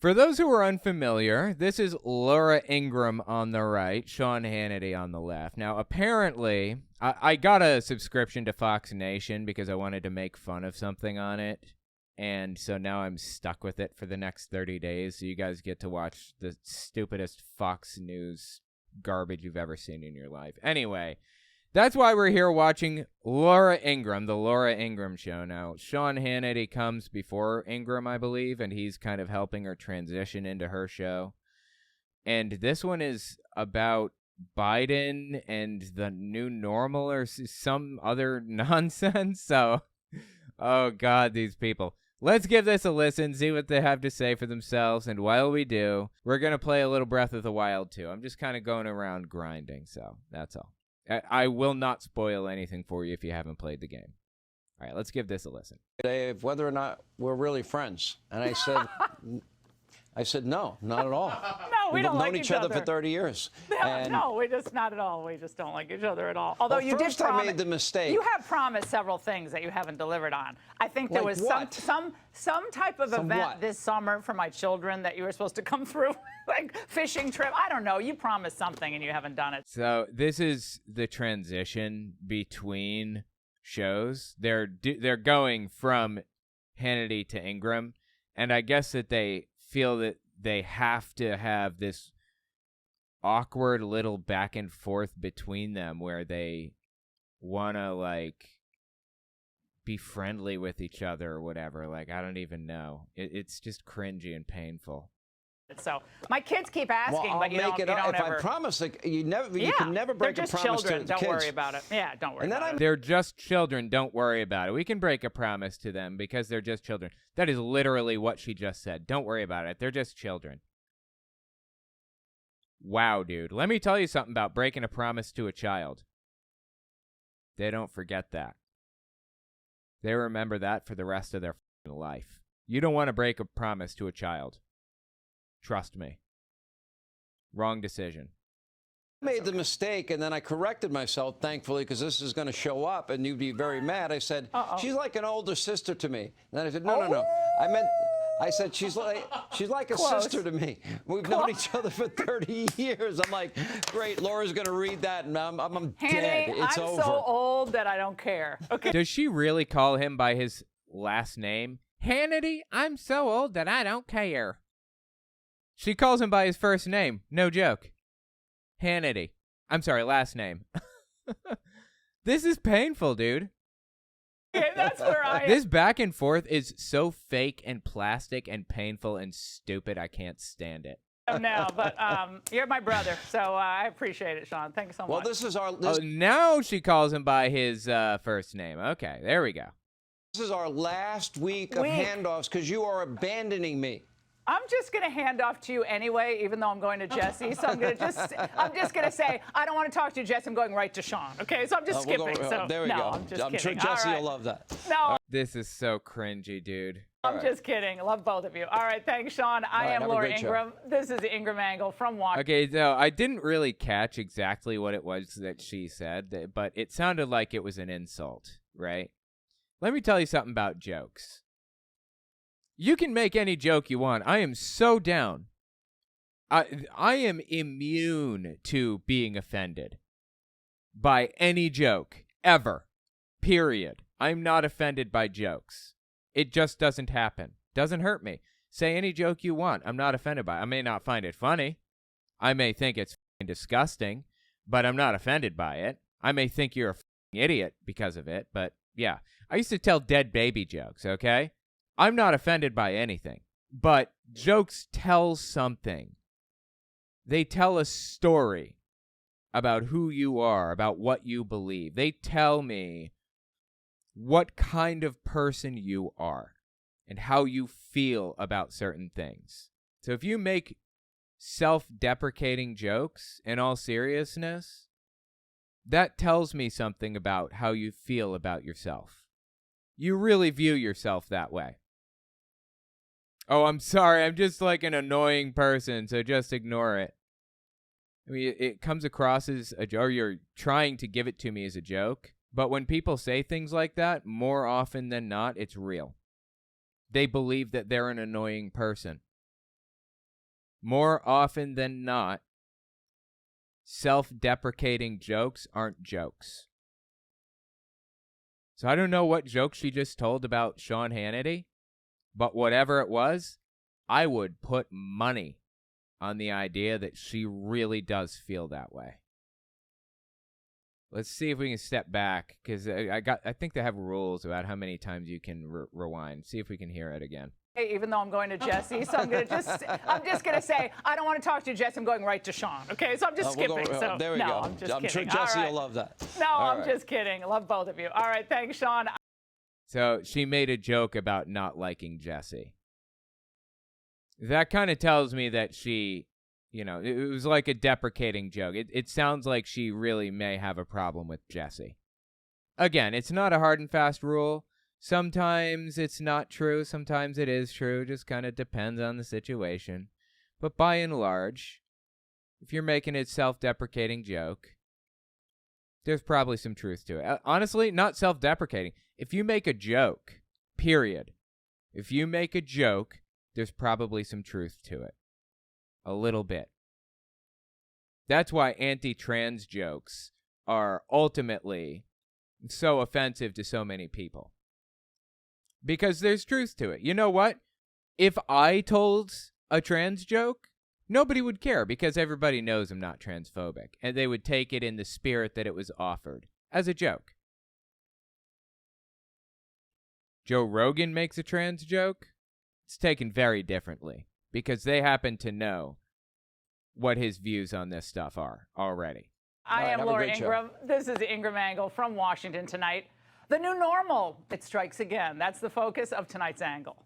For those who are unfamiliar, this is Laura Ingraham on the right, Sean Hannity on the left. Now, apparently, I got a subscription to Fox Nation because I wanted to make fun of something on it. And so now I'm stuck with it for the next 30 days. So you guys get to watch the stupidest Fox News garbage you've ever seen in your life. Anyway, that's why we're here watching Laura Ingraham, the Laura Ingraham Show. Now, Sean Hannity comes before Ingraham, I believe, and he's kind of helping her transition into her show. And this one is about Biden and the new normal or some other nonsense. So, oh, God, these people. Let's give this a listen, see what they have to say for themselves. And while we do, we're going to play a little Breath of the Wild, too. I'm just kind of going around grinding, so that's all. I will not spoil anything for you if you haven't played the game. All right, let's give this a listen. Dave, whether or not we're really friends. And I said, no, not at all. No, we don't like each other. We've known each other for 30 years. No, we just not at all. We just don't like each other at all. Although well, you did promise. I made the mistake. You have promised several things that you haven't delivered on. I think there was some type of event this summer for my children that you were supposed to come through, like fishing trip. I don't know. You promised something and you haven't done it. So this is the transition between shows. They're going from Hannity to Ingraham, and I guess that they feel that they have to have this awkward little back and forth between them where they want to, like, be friendly with each other or whatever. Like, I don't even know. It's just cringy and painful. So my kids keep asking, but you don't ever. If I promise, like, you can never break a promise to the kids. Don't worry about it. Yeah, don't worry about it. They're just children. Don't worry about it. We can break a promise to them because they're just children. That is literally what she just said. Don't worry about it. They're just children. Wow, dude. Let me tell you something about breaking a promise to a child. They don't forget that. They remember that for the rest of their life. You don't want to break a promise to a child. Trust me. Wrong decision. I made the mistake, and then I corrected myself, thankfully, because this is going to show up, and you'd be very mad. I said, she's like an older sister to me. And then I said, no. I said, she's like a sister to me. We've known each other for 30 years. I'm like, great, Laura's going to read that, and I'm dead. It's I'm over. so old that I don't care. Okay. Does she really call him by his last name? Hannity, I'm so old that I don't care. She calls him by his first name. No joke. Hannity. I'm sorry, last name. This is painful, dude. Okay, that's where I am. This back and forth is so fake and plastic and painful and stupid. I can't stand it. Now, but you're my brother, so I appreciate it, Sean. Thank you so much. Well, this is our... now she calls him by his first name. Okay, there we go. This is our last week of handoffs because you are abandoning me. I'm just going to hand off to you anyway, even though I'm going to Jesse. So I'm just going to say, I don't want to talk to you, Jesse. I'm going right to Sean. Okay, so I'm just skipping. There we go. I'm sure Jesse will love that. No. This is so cringy, dude. I'm just kidding. I love both of you. All right, thanks, Sean. I am Laura Ingraham. This is the Ingraham Angle from Washington. Okay, so I didn't really catch exactly what it was that she said, but it sounded like it was an insult, right? Let me tell you something about jokes. You can make any joke you want. I am so down. I am immune to being offended by any joke, ever. Period. I'm not offended by jokes. It just doesn't happen. Doesn't hurt me. Say any joke you want. I'm not offended by it. I may not find it funny. I may think it's disgusting, but I'm not offended by it. I may think you're a idiot because of it, but yeah. I used to tell dead baby jokes, okay? I'm not offended by anything, but jokes tell something. They tell a story about who you are, about what you believe. They tell me what kind of person you are and how you feel about certain things. So if you make self-deprecating jokes in all seriousness, that tells me something about how you feel about yourself. You really view yourself that way. Oh, I'm sorry. I'm just like an annoying person, so just ignore it. I mean, it comes across as a joke, or you're trying to give it to me as a joke. But when people say things like that, more often than not, it's real. They believe that they're an annoying person. more often than not, self-deprecating jokes aren't jokes. So I don't know what joke she just told about Sean Hannity, but whatever it was, I would put money on the idea that she really does feel that way. Let's see if we can step back, because I think they have rules about how many times you can rewind. See if we can hear it again. Hey, even though I'm going to Jesse, so I'm just gonna say I don't want to talk to Jesse. I'm going right to Sean. Okay, so I'm just skipping. So there we no, go. I'm just I'm sure kidding. Jesse All will love that. No, All I'm right. just kidding. I love both of you. All right, thanks, Sean. So she made a joke about not liking Jesse. That kind of tells me that she, it was like a deprecating joke. It sounds like she really may have a problem with Jesse. Again, it's not a hard and fast rule. Sometimes it's not true. Sometimes it is true. Just kind of depends on the situation. But by and large, if you're making a self-deprecating joke, there's probably some truth to it. Honestly, not self-deprecating. If you make a joke, period. If you make a joke, there's probably some truth to it. A little bit. That's why anti-trans jokes are ultimately so offensive to so many people. Because there's truth to it. You know what? If I told a trans joke, nobody would care because everybody knows I'm not transphobic. And they would take it in the spirit that it was offered as a joke. Joe Rogan makes a trans joke. It's taken very differently because they happen to know what his views on this stuff are already. I am Laura Ingraham. This is the Ingraham Angle from Washington tonight. The new normal, it strikes again. That's the focus of tonight's angle.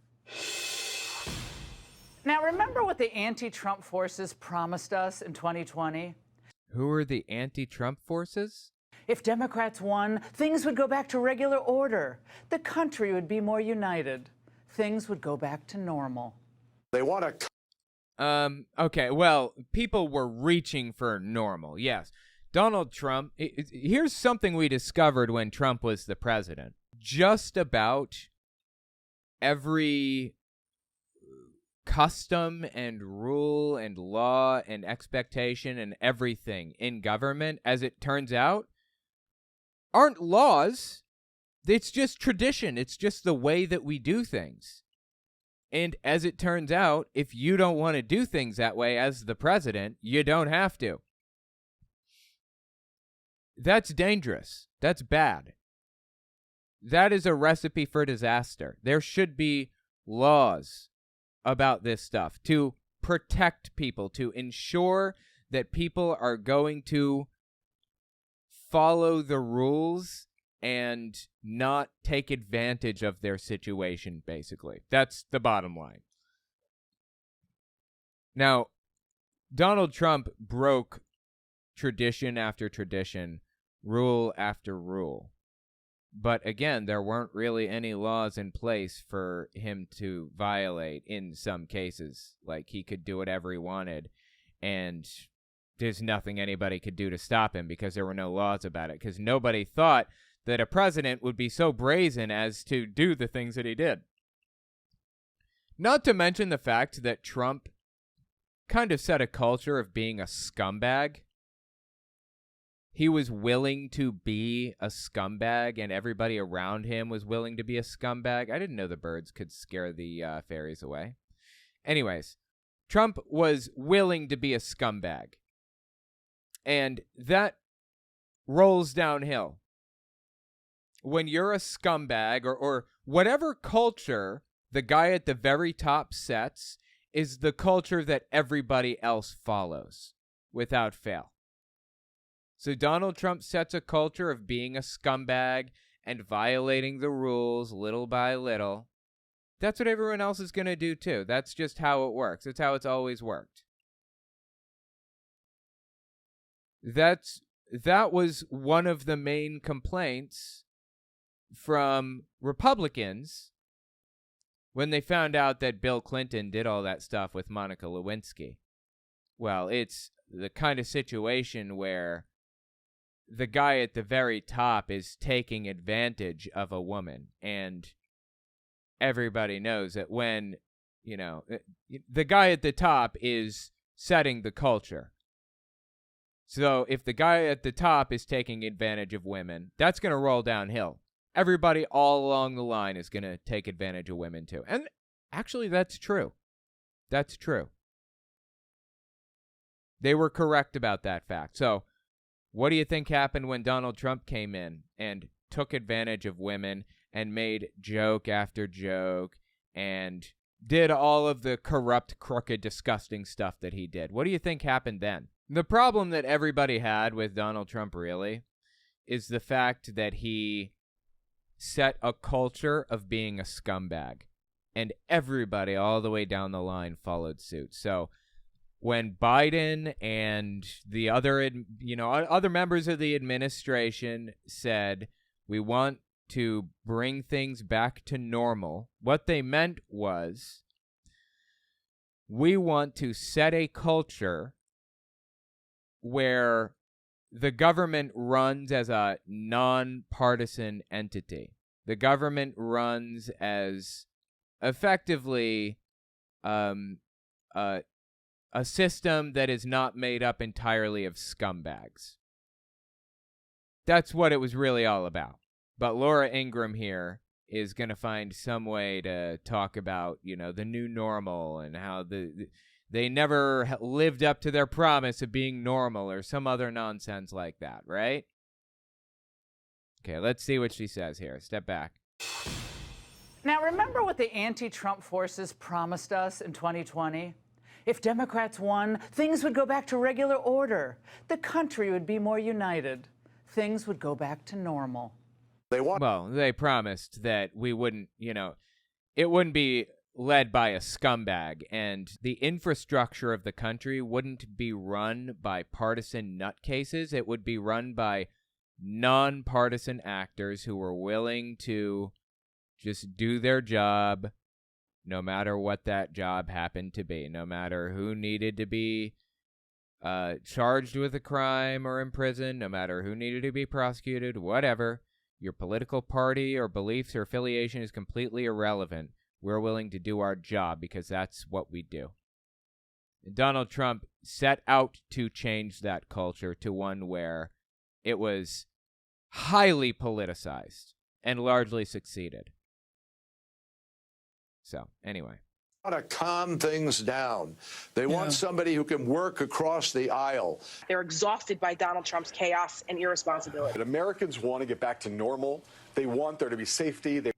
Now, remember what the anti-Trump forces promised us in 2020? Who are the anti-Trump forces? If Democrats won, things would go back to regular order. The country would be more united. Things would go back to normal. They want to... Okay, well, people were reaching for normal, yes. Donald Trump, here's something we discovered when Trump was the president. Just about every custom and rule and law and expectation and everything in government, as it turns out, aren't laws. It's just tradition. It's just the way that we do things. And as it turns out, if you don't want to do things that way as the president, you don't have to. That's dangerous. That's bad. That is a recipe for disaster. There should be laws about this stuff to protect people, to ensure that people are going to follow the rules and not take advantage of their situation, basically. That's the bottom line. Now, Donald Trump broke tradition after tradition, rule after rule. But again, there weren't really any laws in place for him to violate in some cases. Like, he could do whatever he wanted, and there's nothing anybody could do to stop him because there were no laws about it, because nobody thought that a president would be so brazen as to do the things that he did. Not to mention the fact that Trump kind of set a culture of being a scumbag. He was willing to be a scumbag, and everybody around him was willing to be a scumbag. I didn't know the birds could scare the fairies away. Anyways, Trump was willing to be a scumbag. And that rolls downhill. When you're a scumbag, or whatever culture the guy at the very top sets, is the culture that everybody else follows, without fail. So Donald Trump sets a culture of being a scumbag and violating the rules little by little. That's what everyone else is going to do too. That's just how it works. That's how it's always worked. That was one of the main complaints from Republicans when they found out that Bill Clinton did all that stuff with Monica Lewinsky. Well, it's the kind of situation where the guy at the very top is taking advantage of a woman, and everybody knows that when, the guy at the top is setting the culture. So if the guy at the top is taking advantage of women, that's going to roll downhill. Everybody all along the line is going to take advantage of women too. And actually, that's true. That's true. They were correct about that fact. So what do you think happened when Donald Trump came in and took advantage of women and made joke after joke and did all of the corrupt, crooked, disgusting stuff that he did? What do you think happened then? The problem that everybody had with Donald Trump really is the fact that he set a culture of being a scumbag, and everybody all the way down the line followed suit. So when Biden and the other, other members of the administration said, we want to bring things back to normal, what they meant was, we want to set a culture where the government runs as a nonpartisan entity. The government runs as effectively a system that is not made up entirely of scumbags. That's what it was really all about. But Laura Ingraham here is going to find some way to talk about, the new normal and how they never lived up to their promise of being normal or some other nonsense like that, right? Okay, let's see what she says here. Step back. Now, remember what the anti-Trump forces promised us in 2020? If Democrats won, things would go back to regular order. The country would be more united. Things would go back to normal. Well, they promised that we wouldn't, it wouldn't be led by a scumbag, and the infrastructure of the country wouldn't be run by partisan nutcases. It would be run by nonpartisan actors who were willing to just do their job, no matter what that job happened to be, no matter who needed to be charged with a crime or imprisoned, no matter who needed to be prosecuted, whatever. Your political party or beliefs or affiliation is completely irrelevant. We're willing to do our job because that's what we do. Donald Trump set out to change that culture to one where it was highly politicized and largely succeeded. So, anyway. They want to calm things down. They want somebody who can work across the aisle. They're exhausted by Donald Trump's chaos and irresponsibility. But Americans want to get back to normal. They want there to be safety.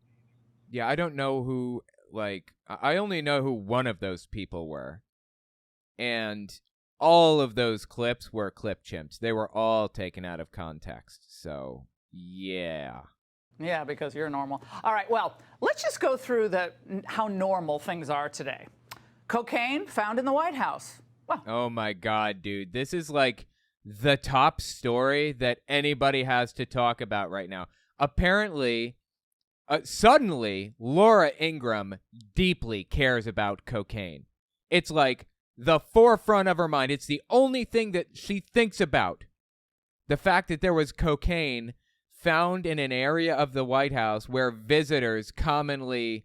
Yeah, I don't know who, I only know who one of those people were. And all of those clips were clip chimps. They were all taken out of context. So, yeah. Yeah, because you're normal. All right, well, let's just go through how normal things are today. Cocaine found in the White House. Well, oh my God, dude. This is like the top story that anybody has to talk about right now. Apparently, suddenly, Laura Ingraham deeply cares about cocaine. It's like the forefront of her mind. It's the only thing that she thinks about. The fact that there was cocaine found in an area of the White House where visitors commonly,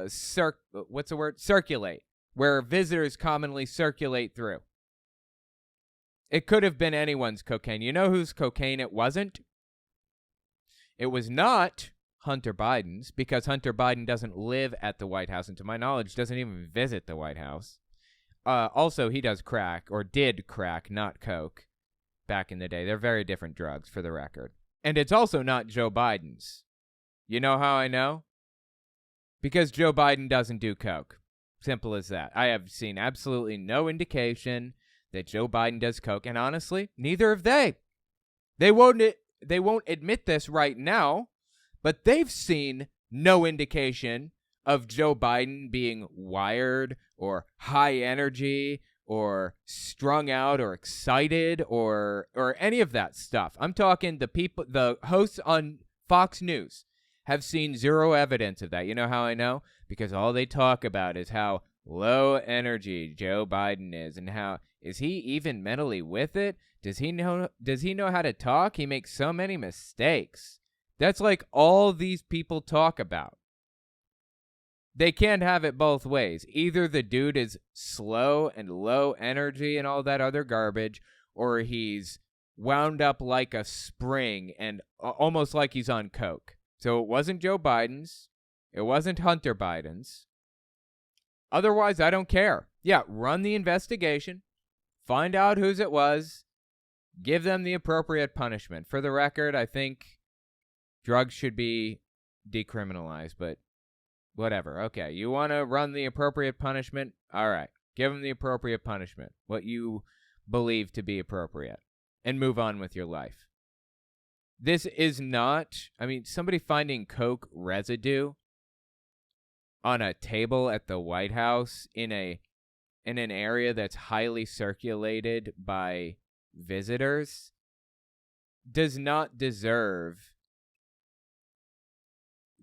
circulate. Where visitors commonly circulate through. It could have been anyone's cocaine. You know whose cocaine it wasn't? It was not Hunter Biden's, because Hunter Biden doesn't live at the White House, and to my knowledge, doesn't even visit the White House. Also, he does crack, or did crack, not coke. Back in the day. They're very different drugs, for the record. And it's also not Joe Biden's. You know how I know? Because Joe Biden doesn't do coke. Simple as that. I have seen absolutely no indication that Joe Biden does coke, and honestly, neither have they. They won't admit this right now, but they've seen no indication of Joe Biden being wired or high energy or strung out or excited or any of that stuff. I'm talking the hosts on Fox News have seen zero evidence of that. You know how I know? Because all they talk about is how low energy Joe Biden is, and how is he even mentally with it? Does he know how to talk? He makes so many mistakes. That's like all these people talk about. They can't have it both ways. Either the dude is slow and low energy and all that other garbage, or he's wound up like a spring and almost like he's on coke. So it wasn't Joe Biden's. It wasn't Hunter Biden's. Otherwise, I don't care. Yeah, run the investigation. Find out whose it was. Give them the appropriate punishment. For the record, I think drugs should be decriminalized, but whatever. Okay, you want to run the appropriate punishment? All right, give them the appropriate punishment, what you believe to be appropriate, and move on with your life. This is not, somebody finding coke residue on a table at the White House in an area that's highly circulated by visitors does not deserve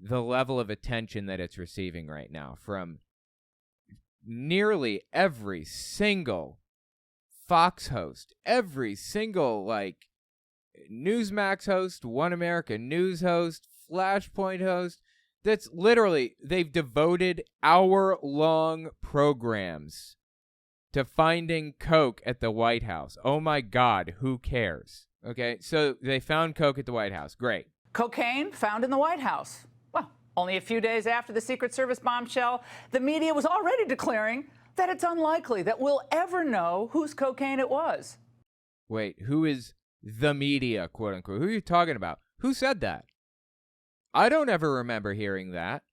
the level of attention that it's receiving right now from nearly every single Fox host, every single Newsmax host, One America News host, Flashpoint host. That's literally, they've devoted hour-long programs to finding coke at the White House. Oh my God, who cares? Okay, so they found coke at the White House. Great. Cocaine found in the White House. Well, only a few days after the Secret Service bombshell, the media was already declaring that it's unlikely that we'll ever know whose cocaine it was. Wait, who is the media, quote unquote? Who are you talking about? Who said that? I don't ever remember hearing that.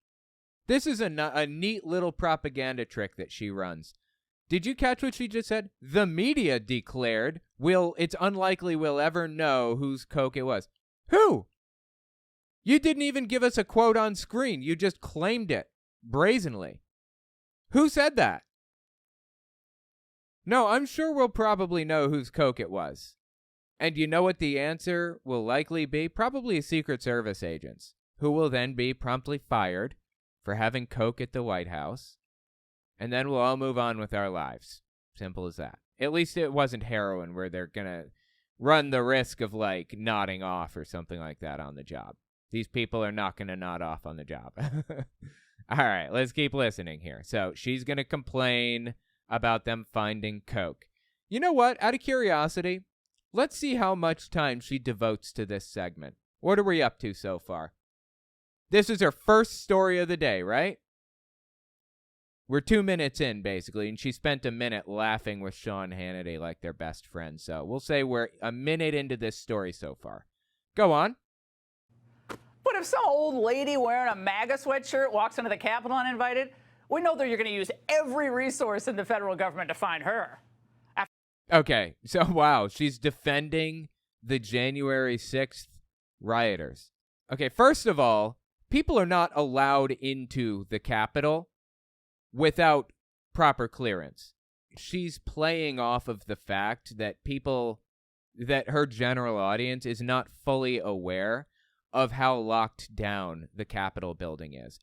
This is a neat little propaganda trick that she runs. Did you catch what she just said? The media declared it's unlikely we'll ever know whose coke it was. Who? You didn't even give us a quote on screen. You just claimed it brazenly. Who said that? No, I'm sure we'll probably know whose coke it was. And you know what the answer will likely be? Probably Secret Service agents, who will then be promptly fired for having coke at the White House. And then we'll all move on with our lives. Simple as that. At least it wasn't heroin where they're going to run the risk of nodding off or something like that on the job. These people are not going to nod off on the job. All right, let's keep listening here. So she's going to complain about them finding coke. You know what? Out of curiosity, let's see how much time she devotes to this segment. What are we up to so far? This is her first story of the day, right? We're 2 minutes in, basically, and she spent a minute laughing with Sean Hannity like they're best friends. So we'll say we're a minute into this story so far. Go on. But if some old lady wearing a MAGA sweatshirt walks into the Capitol uninvited, we know that you're going to use every resource in the federal government to find her. Okay, so wow, she's defending the January 6th rioters. Okay, first of all, people are not allowed into the Capitol without proper clearance. She's playing off of the fact that her general audience is not fully aware of how locked down the Capitol building is.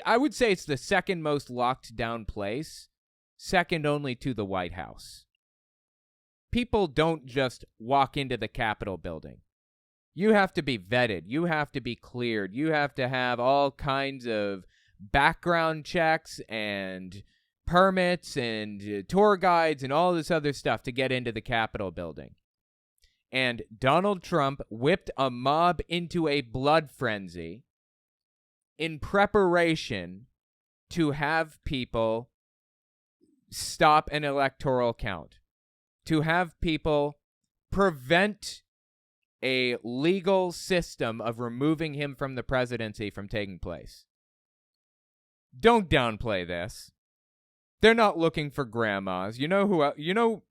I would say it's the second most locked down place, second only to the White House. People don't just walk into the Capitol building. You have to be vetted. You have to be cleared. You have to have all kinds of background checks and permits and tour guides and all this other stuff to get into the Capitol building. And Donald Trump whipped a mob into a blood frenzy in preparation to have people stop an electoral count, to have people prevent a legal system of removing him from the presidency from taking place. Don't downplay this. They're not looking for grandmas. You know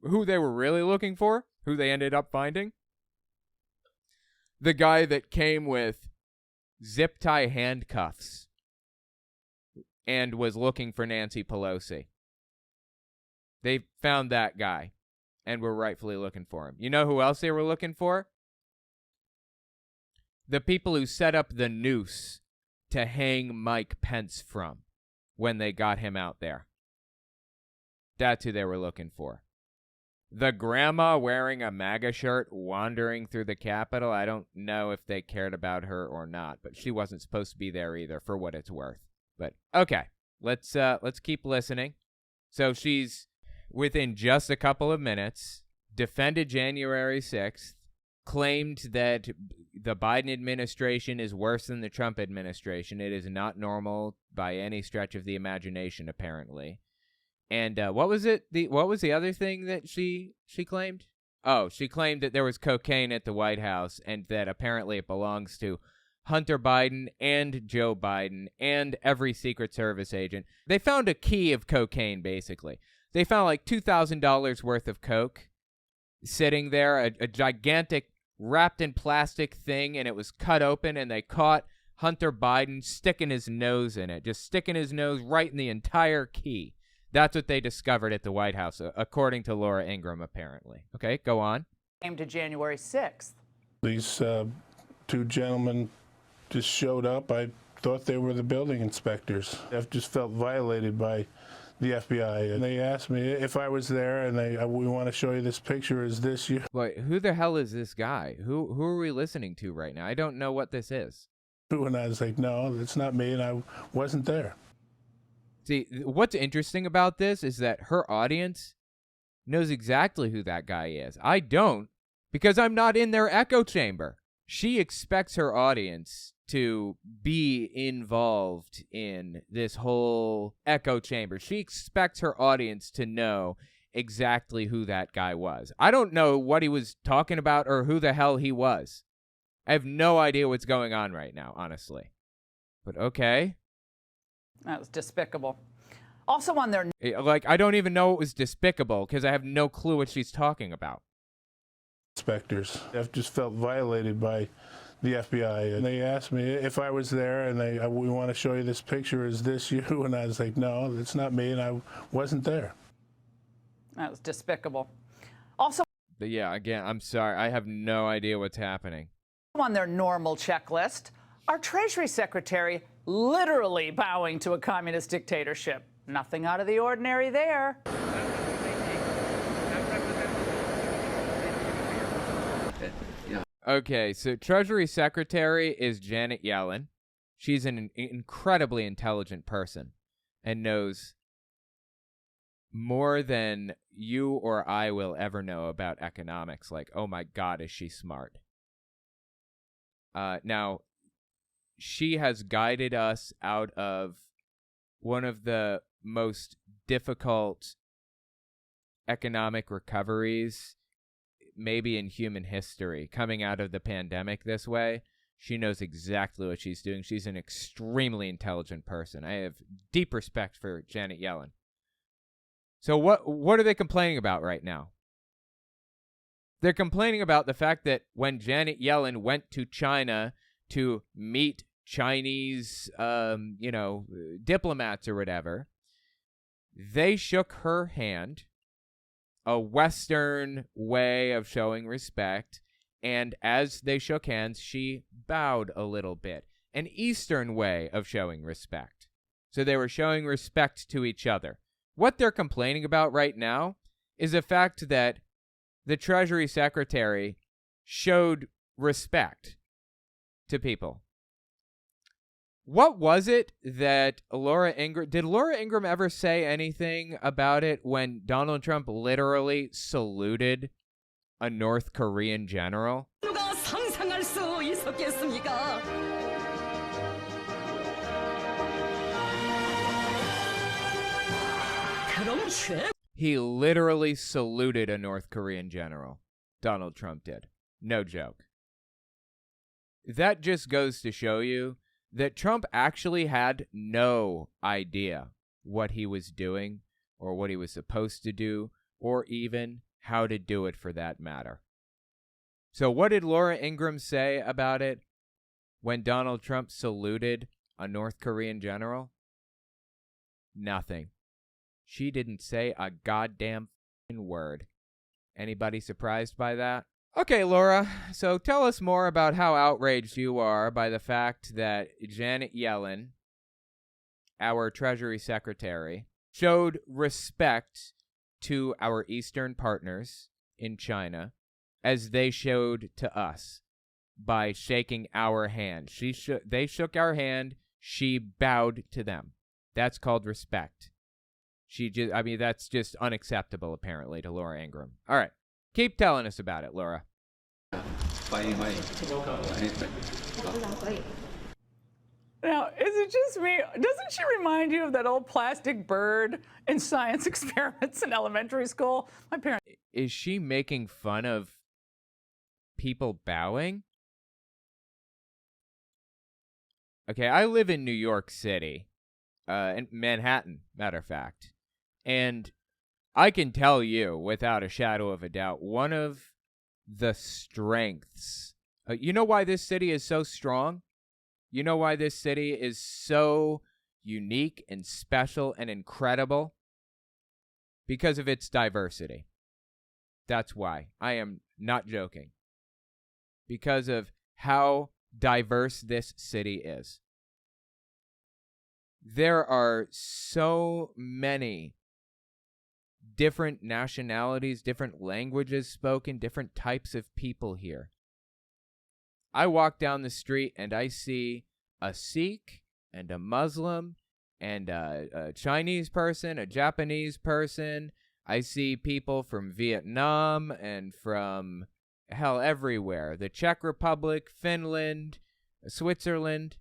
who they were really looking for? Who they ended up finding? The guy that came with zip tie handcuffs and was looking for Nancy Pelosi. They found that guy and were rightfully looking for him. You know who else they were looking for? The people who set up the noose to hang Mike Pence from when they got him out there. That's who they were looking for. The grandma wearing a MAGA shirt wandering through the Capitol, I don't know if they cared about her or not, but she wasn't supposed to be there either, for what it's worth. But okay, let's keep listening. So she's within just a couple of minutes defended January 6th, claimed that the Biden administration is worse than the Trump administration. It is not normal by any stretch of the imagination, apparently. And what was it? What was the other thing that she claimed? Oh, she claimed that there was cocaine at the White House and that apparently it belongs to Hunter Biden and Joe Biden and every Secret Service agent. They found a key of cocaine, basically. They found like $2,000 worth of coke sitting there, a gigantic wrapped in plastic thing, and it was cut open, and they caught Hunter Biden sticking his nose in it, just sticking his nose right in the entire key. That's what they discovered at the White House, according to Laura Ingraham, apparently. Okay, go on. Came to January 6th. These two gentlemen just showed up. I thought they were the building inspectors. I just felt violated by the FBI, and they asked me if I was there, and we want to show you this picture. Is this you? Wait, who the hell is this guy? Who are we listening to right now? I don't know what this is. And I was like, no, it's not me, and I wasn't there. See, what's interesting about this is that her audience knows exactly who that guy is. I don't, because I'm not in their echo chamber. She expects her audience to be involved in this whole echo chamber. She expects her audience to know exactly who that guy was. I don't know what he was talking about or who the hell he was. I have no idea what's going on right now, honestly. But okay. That was despicable. Also on their... Like, I don't even know it was despicable because I have no clue what she's talking about. Inspectors. I've just felt violated by the FBI, and they asked me if I was there, and we want to show you this picture. Is this you? And I was like, no, it's not me, and I wasn't there. That was despicable. Also... But yeah, again, I'm sorry. I have no idea what's happening. On their normal checklist, our Treasury Secretary literally bowing to a communist dictatorship. Nothing out of the ordinary there. Okay, so Treasury Secretary is Janet Yellen. She's an incredibly intelligent person and knows more than you or I will ever know about economics. Like, oh my God, is she smart? Now, she has guided us out of one of the most difficult economic recoveries maybe in human history, coming out of the pandemic this way. She knows exactly what she's doing. She's an extremely intelligent person. I have deep respect for Janet Yellen. So what are they complaining about right now? They're complaining about the fact that when Janet Yellen went to China to meet Chinese, diplomats or whatever, they shook her hand, a Western way of showing respect, and as they shook hands, she bowed a little bit, an Eastern way of showing respect. So they were showing respect to each other. What they're complaining about right now is the fact that the Treasury Secretary showed respect to people. What was it that Laura Ingraham... Did Laura Ingraham ever say anything about it when Donald Trump literally saluted a North Korean general? He literally saluted a North Korean general. Donald Trump did. No joke. That just goes to show you that Trump actually had no idea what he was doing or what he was supposed to do or even how to do it for that matter. So what did Laura Ingraham say about it when Donald Trump saluted a North Korean general? Nothing. She didn't say a goddamn word. Anybody surprised by that? Okay, Laura, so tell us more about how outraged you are by the fact that Janet Yellen, our Treasury Secretary, showed respect to our Eastern partners in China as they showed to us by shaking our hand. They shook our hand. she bowed to them. That's called respect. That's just unacceptable, apparently, to Laura Ingraham. All right. Keep telling us about it, Laura. Now, is it just me? Doesn't she remind you of that old plastic bird in science experiments in elementary school? My parents. Is she making fun of people bowing? Okay, I live in New York City, in Manhattan, matter of fact. And I can tell you, without a shadow of a doubt, one of the strengths. You know why this city is so strong? You know why this city is so unique and special and incredible? Because of its diversity. That's why. I am not joking. Because of how diverse this city is. There are so many different nationalities, different languages spoken, different types of people here. I walk down the street and I see a Sikh and a Muslim and a Chinese person, a Japanese person. I see people from Vietnam and from, hell, everywhere. The Czech Republic, Finland, Switzerland.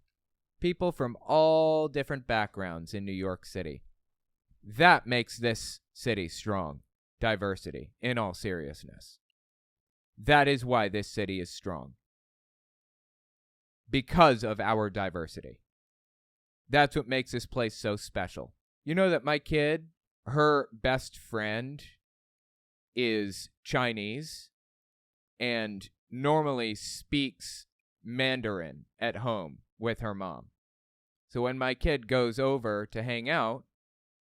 People from all different backgrounds in New York City. That makes this city strong. Diversity, in all seriousness. That is why this city is strong. Because of our diversity. That's what makes this place so special. You know that my kid, her best friend is Chinese and normally speaks Mandarin at home with her mom. So when my kid goes over to hang out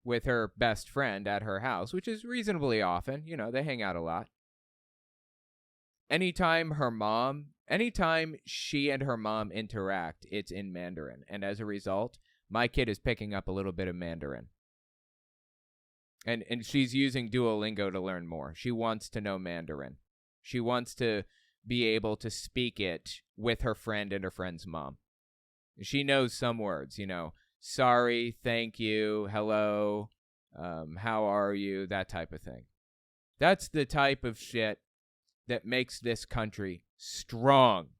with her best friend at her house, which is reasonably often, you know, they hang out a lot. Anytime she and her mom interact, it's in Mandarin. And as a result, my kid is picking up a little bit of Mandarin. And she's using Duolingo to learn more. She wants to know Mandarin. She wants to be able to speak it with her friend and her friend's mom. She knows some words, you know, sorry, thank you, hello, how are you, that type of thing. That's the type of shit that makes this country strong.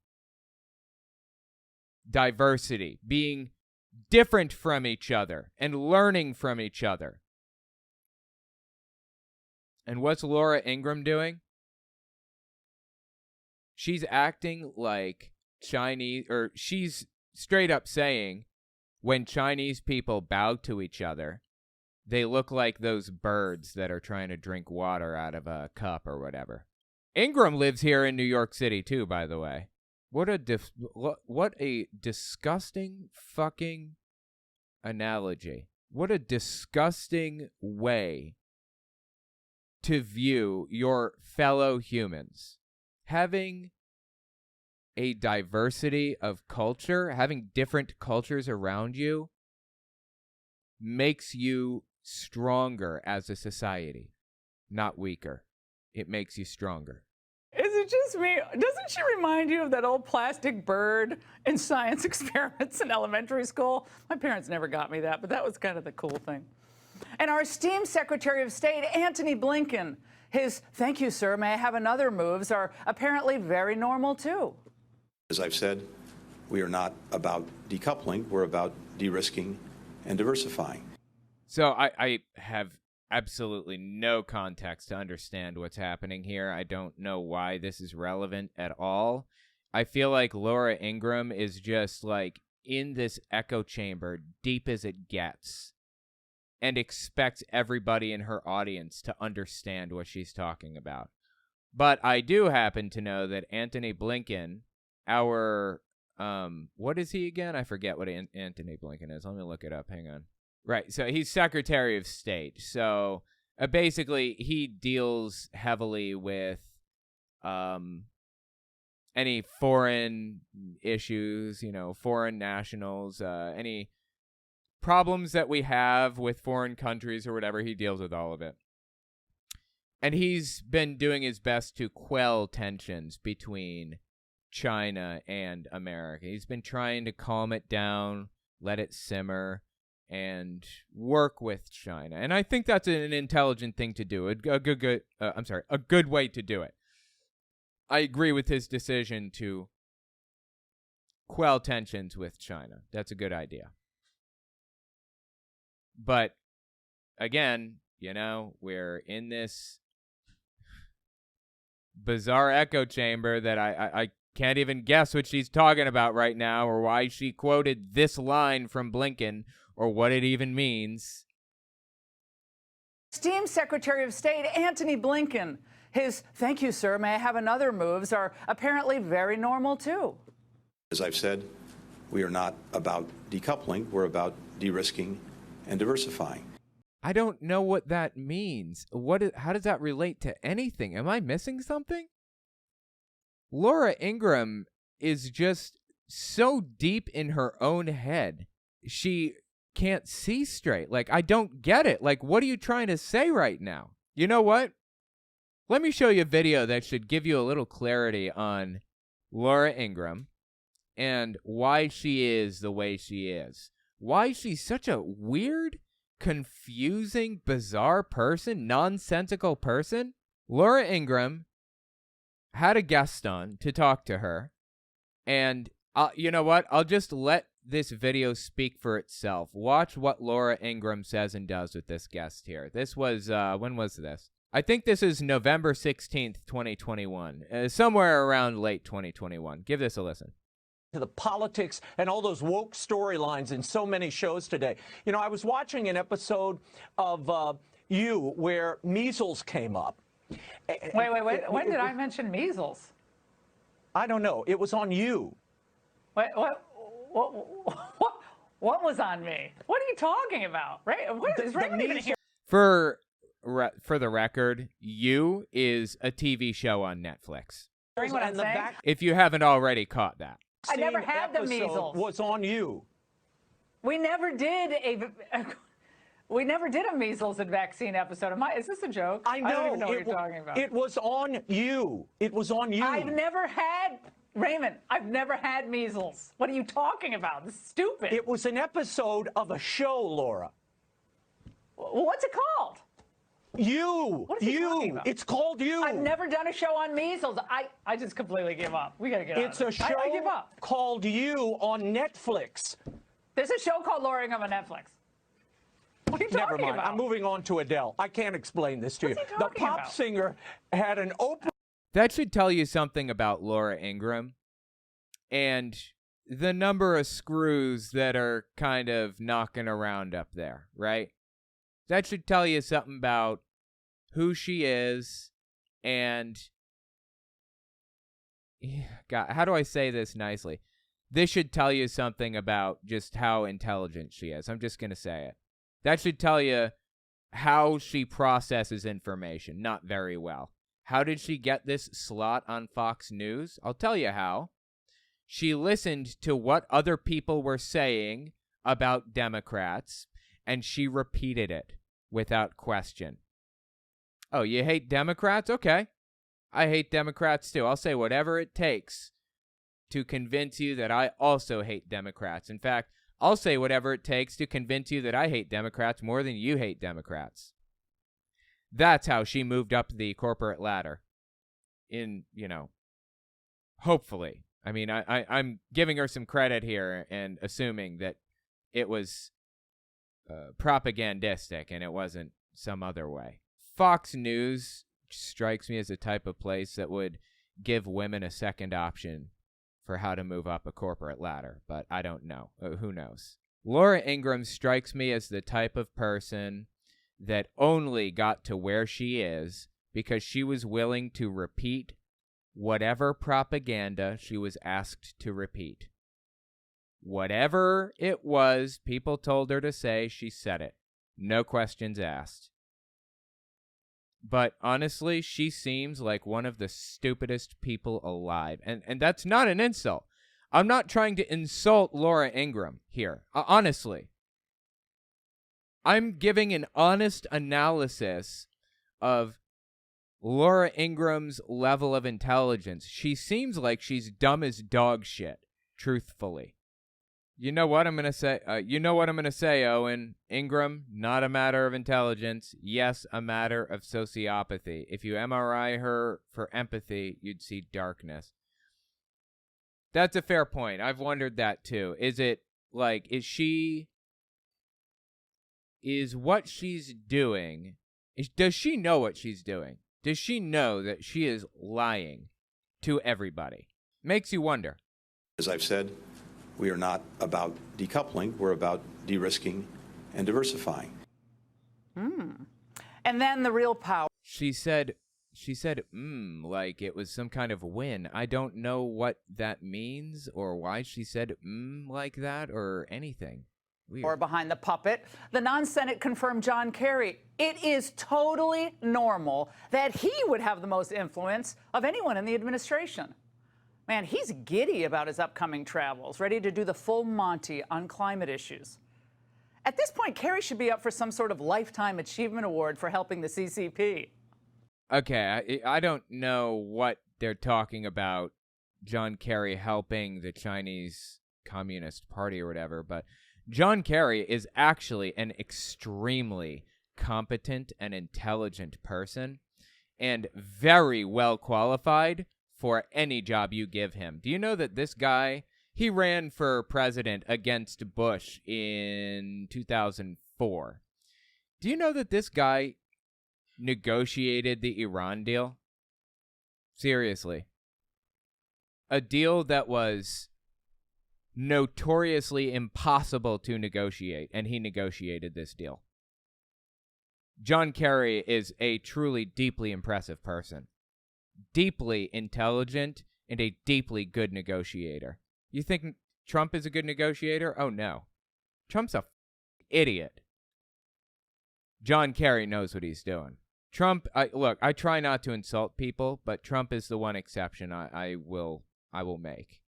Diversity, being different from each other and learning from each other. And what's Laura Ingraham doing? She's acting like Chinese, or she's straight up saying when Chinese people bow to each other, they look like those birds that are trying to drink water out of a cup or whatever. Ingraham lives here in New York City too, by the way. What a disgusting fucking analogy. What a disgusting way to view your fellow humans. Having a diversity of culture, having different cultures around you, makes you stronger as a society, not weaker. It makes you stronger. Is it just me? Doesn't she remind you of that old plastic bird in science experiments in elementary school? My parents never got me that, but that was kind of the cool thing. And our esteemed Secretary of State, Antony Blinken, his "thank you, sir, may I have another" moves are apparently very normal, too. As I've said, we are not about decoupling. We're about de-risking and diversifying. So I have absolutely no context to understand what's happening here. I don't know why this is relevant at all. I feel like Laura Ingraham is just like in this echo chamber, deep as it gets, and expects everybody in her audience to understand what she's talking about. But I do happen to know that Antony Blinken, our, what is he again? I forget what Antony Blinken is. Let me look it up. Hang on. Right. So he's Secretary of State. So basically he deals heavily with any foreign issues, you know, foreign nationals, any problems that we have with foreign countries or whatever. He deals with all of it. And he's been doing his best to quell tensions between China and America. He's been trying to calm it down let it simmer, and work with China. And I think that's an intelligent thing to do. A good way to do it. I agree with his decision to quell tensions with China. That's a good idea. But again, you know, we're in this bizarre echo chamber that I can't even guess what she's talking about right now, or why she quoted this line from Blinken, or what it even means. Esteemed Secretary of State Antony Blinken, his "thank you, sir, may I have another" moves are apparently very normal, too. As I've said, we are not about decoupling. We're about de-risking and diversifying. I don't know what that means. How does that relate to anything? Am I missing something? Laura Ingraham is just so deep in her own head. She can't see straight. Like, I don't get it. Like, what are you trying to say right now? You know what? Let me show you a video that should give you a little clarity on Laura Ingraham and why she is the way she is. Why she's such a weird, confusing, bizarre person, nonsensical person. Laura Ingraham had a guest on to talk to her, and you know what? I'll just let this video speak for itself. Watch what Laura Ingraham says and does with this guest here. This was, when was this? I think this is November 16th, 2021, somewhere around late 2021. Give this a listen. To the politics and all those woke storylines in so many shows today. You know, I was watching an episode of You where measles came up. Wait. When did I mention measles? I don't know. It was on You. What was on me? What are you talking about? Is Raymond even here? For the record, You is a TV show on Netflix. What I'm saying? If you haven't already caught that. I never had the measles. Was on You. We never did a measles and vaccine episode. Is this a joke? I know. I don't even know what you're talking about. It was on You. It was on You. I've never had measles. What are you talking about? This is stupid. It was an episode of a show, Laura. What's it called? You. What is he talking about? It's called You. I've never done a show on measles. I just completely give up. We gotta get out. It's a show I give up. called You on Netflix. There's a show called Laura Ingraham on Netflix. What are you talking Never mind. about? I'm moving on to Adele. I can't explain this to you. The pop singer had an open. That should tell you something about Laura Ingraham and the number of screws that are kind of knocking around up there, right? That should tell you something about who she is and, God, how do I say this nicely? This should tell you something about just how intelligent she is. I'm just going to say it. That should tell you how she processes information. Not very well. How did she get this slot on Fox News? I'll tell you how. She listened to what other people were saying about Democrats, and she repeated it without question. Oh, you hate Democrats? Okay. I hate Democrats too. I'll say whatever it takes to convince you that I also hate Democrats. In fact, I'll say whatever it takes to convince you that I hate Democrats more than you hate Democrats. That's how she moved up the corporate ladder. Hopefully. I mean, I'm giving her some credit here and assuming that it was propagandistic and it wasn't some other way. Fox News strikes me as the type of place that would give women a second option for how to move up a corporate ladder, but I don't know. Who knows? Laura Ingraham strikes me as the type of person that only got to where she is because she was willing to repeat whatever propaganda she was asked to repeat. Whatever it was people told her to say, she said it. No questions asked. But honestly, she seems like one of the stupidest people alive. And that's not an insult. I'm not trying to insult Laura Ingraham here. Honestly. I'm giving an honest analysis of Laura Ingram's level of intelligence. She seems like she's dumb as dog shit, truthfully. You know what I'm going to say? Owen. Ingraham, not a matter of intelligence. Yes, a matter of sociopathy. If you MRI her for empathy, you'd see darkness. That's a fair point. I've wondered that too. Is what she's doing, does she know what she's doing? Does she know that she is lying to everybody? Makes you wonder. As I've said, we are not about decoupling. We're about de-risking and diversifying. And then the real power. She said, like it was some kind of win. I don't know what that means or why she said, like that or anything. Weird. Or behind the puppet, the non-Senate confirmed John Kerry. It is totally normal that he would have the most influence of anyone in the administration. Man, he's giddy about his upcoming travels, ready to do the full Monty on climate issues. At this point, Kerry should be up for some sort of Lifetime Achievement Award for helping the CCP. Okay, I don't know what they're talking about, John Kerry helping the Chinese Communist Party or whatever, but John Kerry is actually an extremely competent and intelligent person and very well qualified for any job you give him. Do you know that this guy, he ran for president against Bush in 2004. Do you know that this guy negotiated the Iran deal? Seriously. A deal that was notoriously impossible to negotiate, and he negotiated this deal. John Kerry is a truly deeply impressive person. Deeply intelligent and a deeply good negotiator. You think Trump is a good negotiator? Oh, no. Trump's a idiot. John Kerry knows what he's doing. Trump, I try not to insult people, but Trump is the one exception I will make.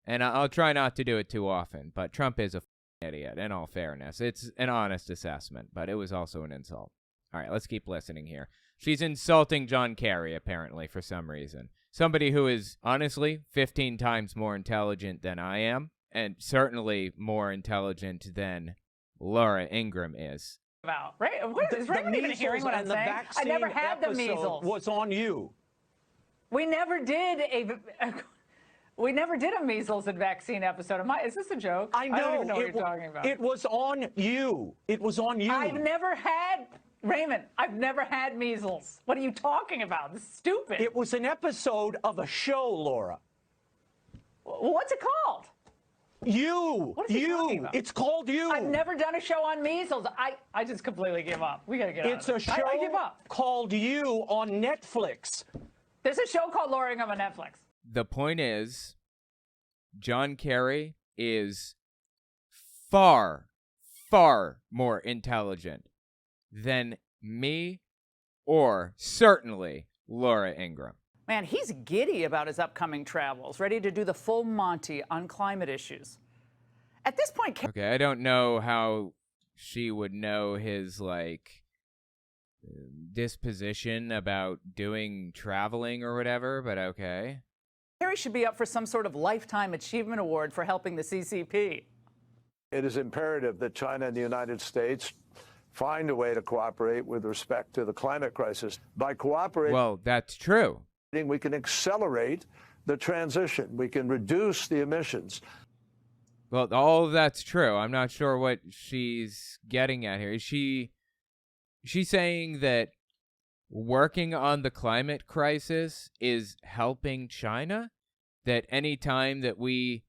And I'll try not to do it too often, but Trump is a idiot, in all fairness. It's an honest assessment, but it was also an insult. All right, let's keep listening here. She's insulting John Kerry, apparently, for some reason. Somebody who is, honestly, 15 times more intelligent than I am, and certainly more intelligent than Laura Ingraham is. Right? Is Raymond even hearing what I'm saying? I never had the measles. Was on you. We never did a measles and vaccine episode. Is this a joke? I know. I don't even know what you're talking about. It was on you. It was on you. I've never had measles. What are you talking about? This is stupid. It was an episode of a show, Laura. What's it called? You. What is he talking about? It's called You. I've never done a show on measles. I just completely give up. We got to get out of It's a show I give up. called You on Netflix. There's a show called Laura Ingraham on Netflix. The point is, John Kerry is far, far more intelligent than me or certainly Laura Ingraham. Man, he's giddy about his upcoming travels, ready to do the full Monty on climate issues. At this point, Okay, I don't know how she would know his, disposition about doing traveling or whatever, but okay. Kerry should be up for some sort of Lifetime Achievement Award for helping the CCP. It is imperative that China and the United States find a way to cooperate with respect to the climate crisis. By cooperating, Well, that's true. we can accelerate the transition. We can reduce the emissions. Well, all of that's true. I'm not sure what she's getting at here. Is she's saying that working on the climate crisis is helping China? That any time that we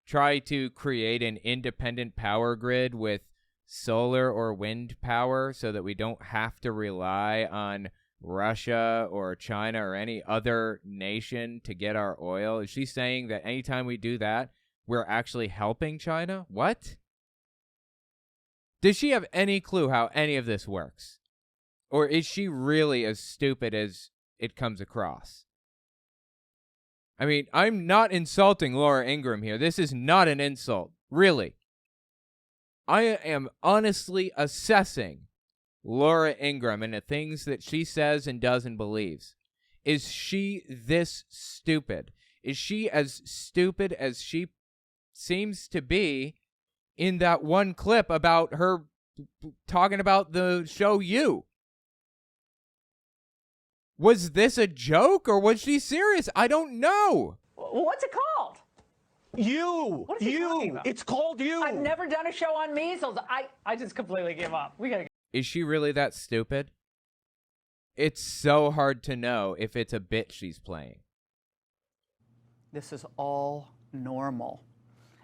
try to create an independent power grid with solar or wind power so that we don't have to rely on Russia or China or any other nation to get our oil, is she saying that anytime we do that, we're actually helping China? What? Does she have any clue how any of this works? Or is she really as stupid as it comes across? I mean, I'm not insulting Laura Ingraham here. This is not an insult. Really. I am honestly assessing Laura Ingraham and the things that she says and does and believes. Is she this stupid? Is she as stupid as she seems to be in that one clip about her talking about the show You. Was this a joke or was she serious? I don't know. What's it called? You. What is he talking about? It's called You. I've never done a show on measles. I just completely give up. We gotta. Is she really that stupid? It's so hard to know if it's a bit she's playing. This is all normal.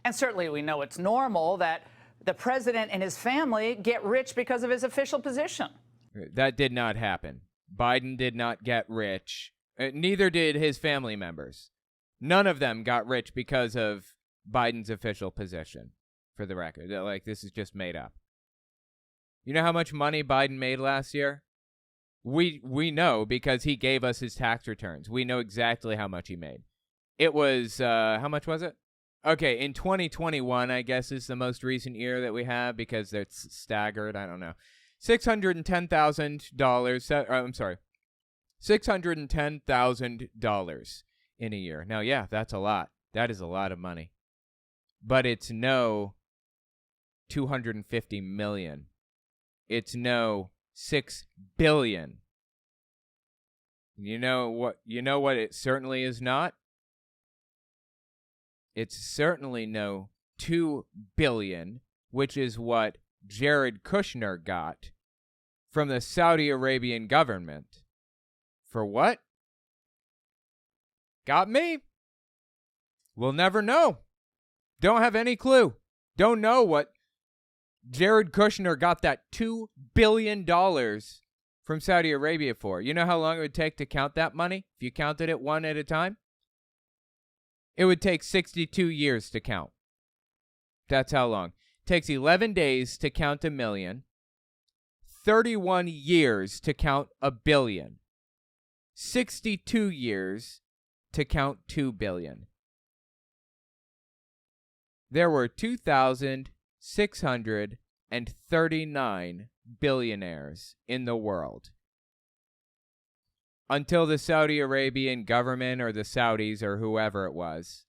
And certainly we know it's normal that the president and his family get rich because of his official position. That did not happen. Biden did not get rich. Neither did his family members. None of them got rich because of Biden's official position, for the record. Like, this is just made up. You know how much money Biden made last year? We know because he gave us his tax returns. We know exactly how much he made. It was, how much was it? Okay, in 2021, I guess, is the most recent year that we have because it's staggered. I don't know. $610,000. I'm sorry. $610,000 in a year. Now, yeah, that's a lot. That is a lot of money. But it's no $250 million. It's no $6 billion. You know what it certainly is not? It's certainly no $2 billion, which is what Jared Kushner got from the Saudi Arabian government. For what? Got me? We'll never know. Don't have any clue. Don't know what Jared Kushner got that $2 billion from Saudi Arabia for. You know how long it would take to count that money? If you counted it one at a time? It would take 62 years to count. That's how long. It takes 11 days to count 1 million, 31 years to count 1 billion, 62 years to count 2 billion. There were 2,639 billionaires in the world until the Saudi Arabian government or the Saudis or whoever it was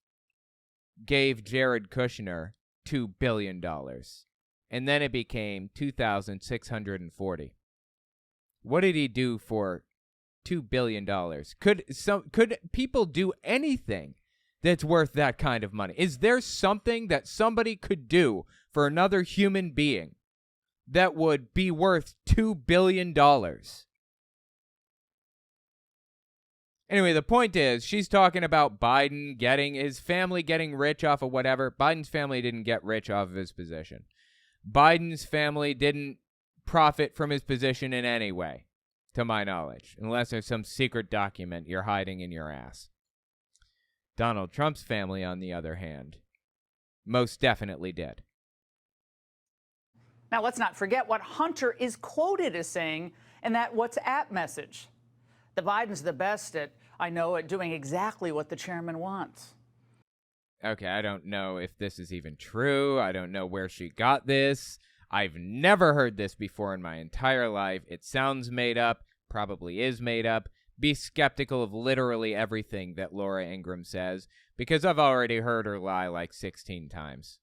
gave Jared Kushner $2 billion. And then it became 2,640. What did he do for $2 billion? Could people do anything that's worth that kind of money? Is there something that somebody could do for another human being that would be worth $2 billion? Anyway, the point is, she's talking about Biden getting his family getting rich off of whatever. Biden's family didn't get rich off of his position. Biden's family didn't profit from his position in any way, to my knowledge, unless there's some secret document you're hiding in your ass. Donald Trump's family, on the other hand, most definitely did. Now, let's not forget what Hunter is quoted as saying in that WhatsApp message. The Biden's the best at doing exactly what the chairman wants. Okay, I don't know if this is even true. I don't know where she got this. I've never heard this before in my entire life. It sounds made up, probably is made up. Be skeptical of literally everything that Laura Ingraham says, because I've already heard her lie like 16 times.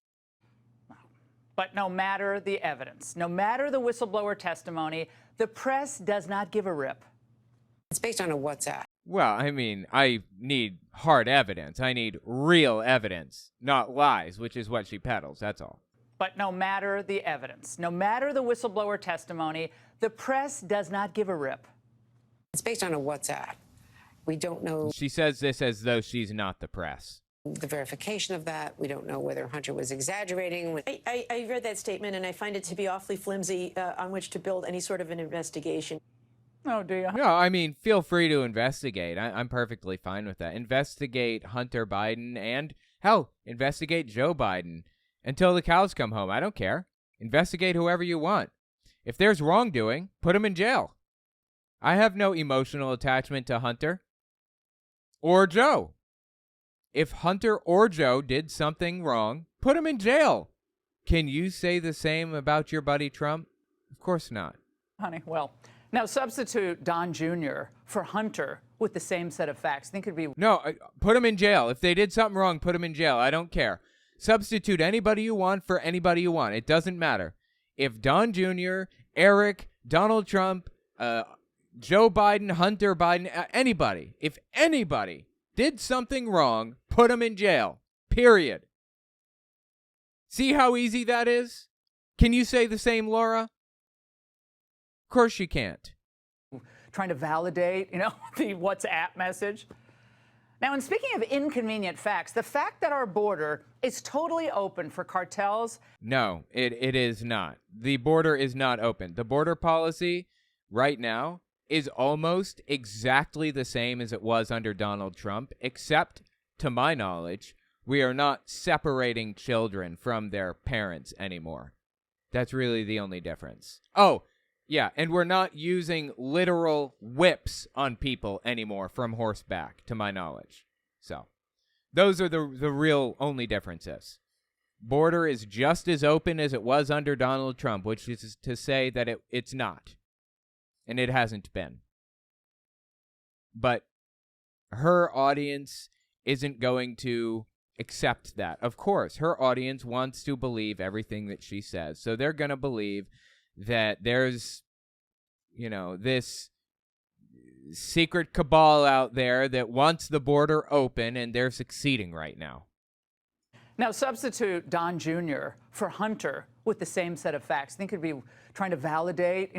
But no matter the evidence, no matter the whistleblower testimony, the press does not give a rip. It's based on a WhatsApp. Well, I mean, I need hard evidence. I need real evidence, not lies, which is what she peddles. That's all. But no matter the evidence, no matter the whistleblower testimony, the press does not give a rip. It's based on a WhatsApp. We don't know. She says this as though she's not the press. The verification of that. We don't know whether Hunter was exaggerating. I read that statement, and I find it to be awfully flimsy on which to build any sort of an investigation. Oh, do you? No, I mean, feel free to investigate. I'm perfectly fine with that. Investigate Hunter Biden and, hell, investigate Joe Biden until the cows come home. I don't care. Investigate whoever you want. If there's wrongdoing, put him in jail. I have no emotional attachment to Hunter or Joe. If Hunter or Joe did something wrong, put him in jail. Can you say the same about your buddy Trump? Of course not. Honey, well, now substitute Don Jr. for Hunter with the same set of facts. Think it'd be... No, put him in jail. If they did something wrong, put him in jail. I don't care. Substitute anybody you want for anybody you want. It doesn't matter. If Don Jr., Eric, Donald Trump, Joe Biden, Hunter Biden, anybody, if anybody did something wrong, put them in jail. Period. See how easy that is? Can you say the same, Laura? Of course you can't. Trying to validate, the WhatsApp message. Now, and speaking of inconvenient facts, the fact that our border is totally open for cartels. No, it is not. The border is not open. The border policy right now is almost exactly the same as it was under Donald Trump, except, to my knowledge, we are not separating children from their parents anymore. That's really the only difference. Oh, yeah, and we're not using literal whips on people anymore from horseback, to my knowledge. So, those are the real only differences. Border is just as open as it was under Donald Trump, which is to say that it's not. And it hasn't been. But her audience isn't going to accept that. Of course, her audience wants to believe everything that she says. So they're going to believe that there's, this secret cabal out there that wants the border open, and they're succeeding right now. Now, substitute Don Jr. for Hunter with the same set of facts. I think it'd be trying to validate,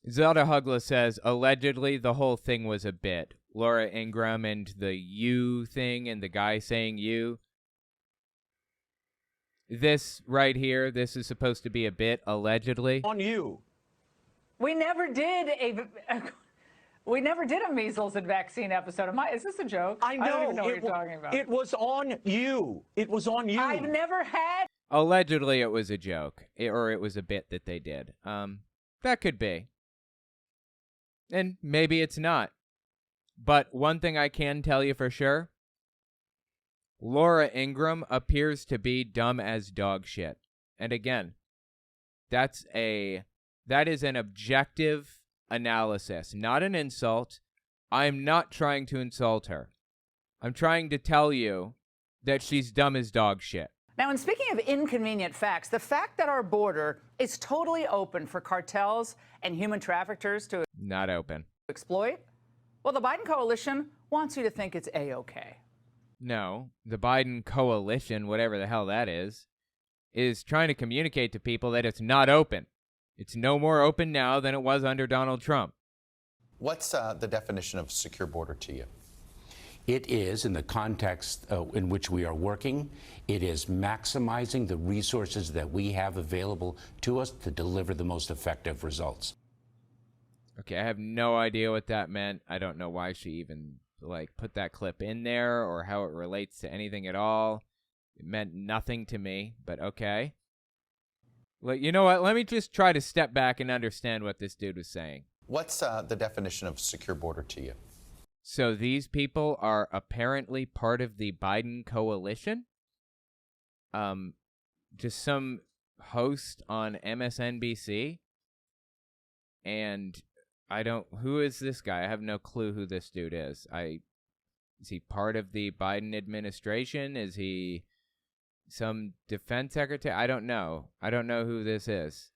Zelda Hugla says, allegedly, the whole thing was a bit. Laura Ingraham and the you thing and the guy saying you. This right here, this is supposed to be a bit, allegedly. On you. We never did a measles and vaccine episode. Is this a joke? I know. I don't even know what you're talking about. It was on you. It was on you. I've never had. Allegedly, it was a joke, or it was a bit that they did. That could be. And maybe it's not. But one thing I can tell you for sure, Laura Ingraham appears to be dumb as dog shit. And again, that is an objective analysis, not an insult. I'm not trying to insult her. I'm trying to tell you that she's dumb as dog shit. Now, and speaking of inconvenient facts, the fact that our border is totally open for cartels and human traffickers to not open exploit, well, the Biden coalition wants you to think it's A-okay. No, the Biden coalition, whatever the hell that is trying to communicate to people that it's not open. It's no more open now than it was under Donald Trump. What's the definition of secure border to you? It is, in the context in which we are working, it is maximizing the resources that we have available to us to deliver the most effective results. Okay, I have no idea what that meant. I don't know why she even put that clip in there or how it relates to anything at all. It meant nothing to me, but okay. Well, you know what? Let me just try to step back and understand what this dude was saying. What's the definition of secure border to you? So these people are apparently part of the Biden coalition? Just some host on MSNBC? And who is this guy? I have no clue who this dude is. Is he part of the Biden administration? Is he some defense secretary? I don't know. I don't know who this is.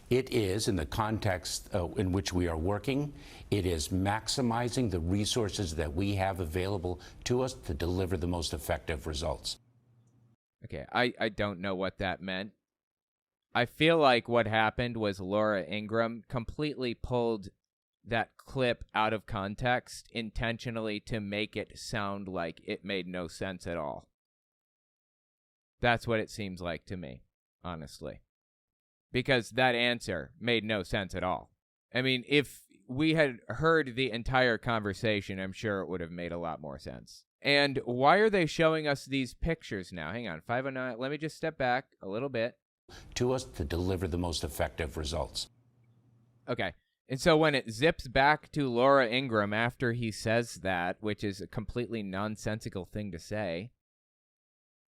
It is, in the context in which we are working, it is maximizing the resources that we have available to us to deliver the most effective results. Okay, I don't know what that meant. I feel like what happened was Laura Ingraham completely pulled that clip out of context intentionally to make it sound like it made no sense at all. That's what it seems like to me, honestly. Because that answer made no sense at all. I mean, if we had heard the entire conversation, I'm sure it would have made a lot more sense. And why are they showing us these pictures now? Hang on, 509. Let me just step back a little bit. To us to deliver the most effective results. Okay. And so when it zips back to Laura Ingraham after he says that, which is a completely nonsensical thing to say,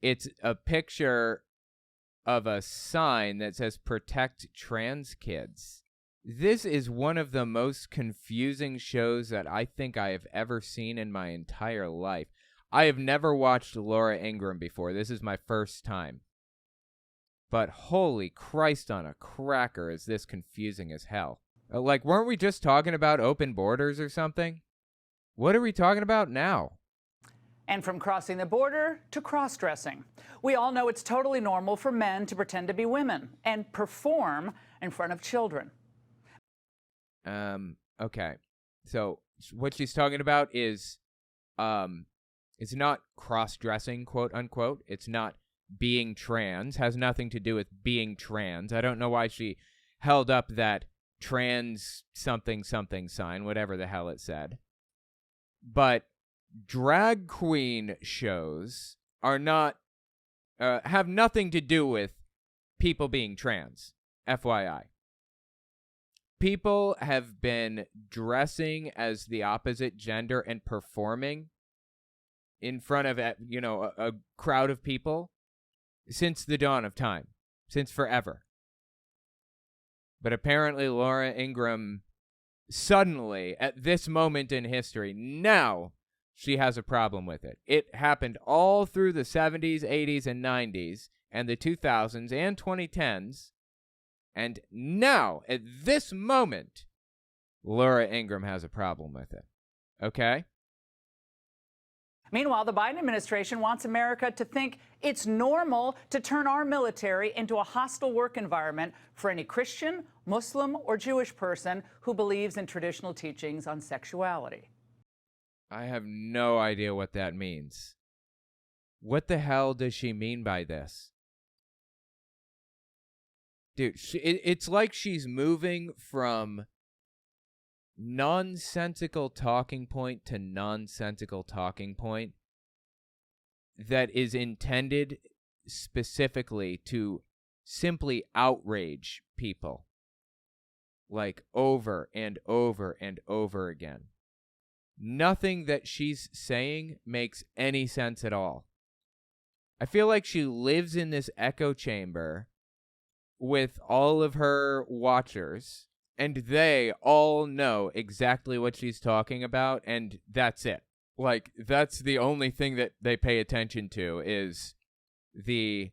it's a picture of a sign that says protect trans kids. This is one of the most confusing shows that I think I have ever seen in my entire life. I have never watched Laura Ingraham before. This is my first time. But holy Christ on a cracker, is this confusing as hell. Like, weren't we just talking about open borders or something? What are we talking about now? And from crossing the border to cross-dressing. We all know it's totally normal for men to pretend to be women and perform in front of children. Okay. So what she's talking about is, it's not cross-dressing, quote unquote. It's not being trans. Has nothing to do with being trans. I don't know why she held up that trans something something sign, whatever the hell it said. But drag queen shows are not, have nothing to do with people being trans, FYI. People have been dressing as the opposite gender and performing in front of, a crowd of people since the dawn of time, since forever. But apparently Laura Ingraham suddenly, at this moment in history, now she has a problem with it. It happened all through the 70s, 80s, and 90s, and the 2000s and 2010s. And now, at this moment, Laura Ingraham has a problem with it. Okay? Meanwhile, the Biden administration wants America to think it's normal to turn our military into a hostile work environment for any Christian, Muslim, or Jewish person who believes in traditional teachings on sexuality. I have no idea what that means. What the hell does she mean by this? Dude, it's like she's moving from nonsensical talking point to nonsensical talking point that is intended specifically to simply outrage people, like over and over and over again. Nothing that she's saying makes any sense at all. I feel like she lives in this echo chamber with all of her watchers, and they all know exactly what she's talking about, and that's it. Like, that's the only thing that they pay attention to is the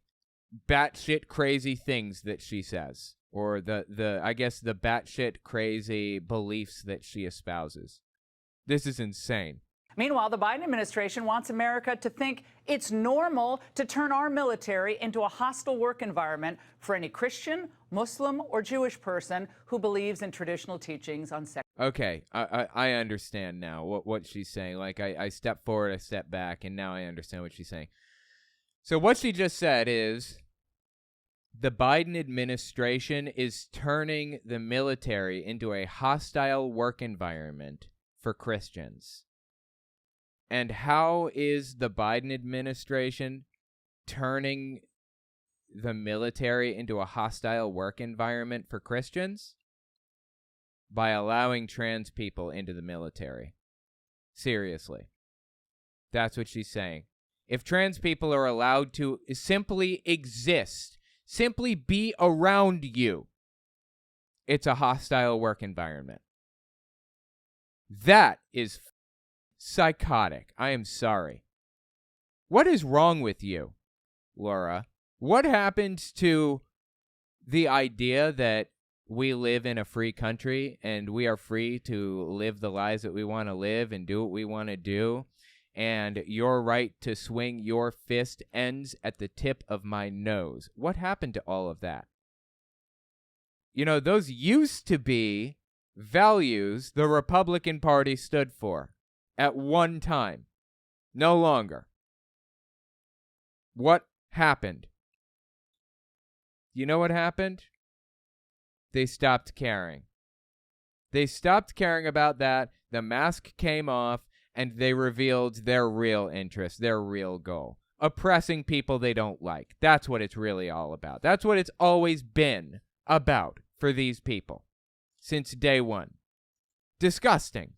batshit crazy things that she says, or the I guess the batshit crazy beliefs that she espouses. This is insane. Meanwhile, the Biden administration wants America to think it's normal to turn our military into a hostile work environment for any Christian, Muslim, or Jewish person who believes in traditional teachings on sex. Okay, I understand now what she's saying. Like, I step forward, I step back, and now I understand what she's saying. So what she just said is the Biden administration is turning the military into a hostile work environment for Christians. And how is the Biden administration turning the military into a hostile work environment for Christians? By allowing trans people into the military. Seriously. That's what she's saying. If trans people are allowed to simply exist, simply be around you, it's a hostile work environment. That is psychotic. I am sorry. What is wrong with you, Laura? What happened to the idea that we live in a free country and we are free to live the lives that we want to live and do what we want to do, and your right to swing your fist ends at the tip of my nose? What happened to all of that? You know, those used to be values the Republican Party stood for. At one time. No longer. What happened? You know what happened? They stopped caring. They stopped caring about that. The mask came off, and they revealed their real interest, their real goal. Oppressing people they don't like. That's what it's really all about. That's what it's always been about for these people. Since day one. Disgusting.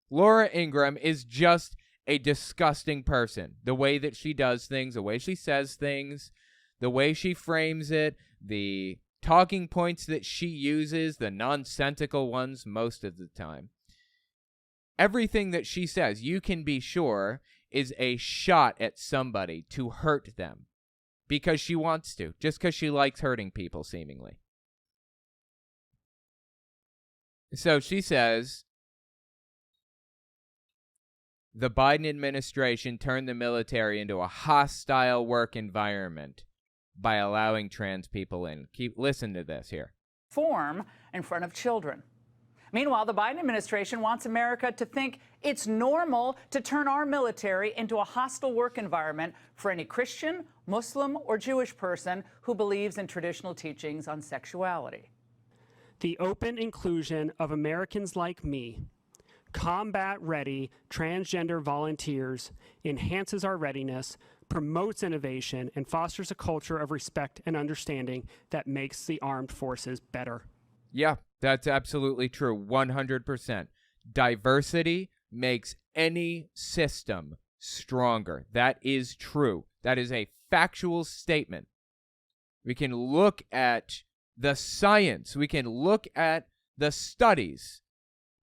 Laura Ingraham is just a disgusting person. The way that she does things, the way she says things, the way she frames it, the talking points that she uses, the nonsensical ones most of the time. Everything that she says, you can be sure, is a shot at somebody to hurt them because she wants to, just because she likes hurting people, seemingly. So she says, the Biden administration turned the military into a hostile work environment by allowing trans people in. Listen to this here. Form in front of children. Meanwhile, the Biden administration wants America to think it's normal to turn our military into a hostile work environment for any Christian, Muslim, or Jewish person who believes in traditional teachings on sexuality. The open inclusion of Americans like me, combat-ready transgender volunteers, enhances our readiness, promotes innovation, and fosters a culture of respect and understanding that makes the armed forces better. Yeah, that's absolutely true. 100%. Diversity makes any system stronger. That is true. That is a factual statement. We can look at the science. We can look at the studies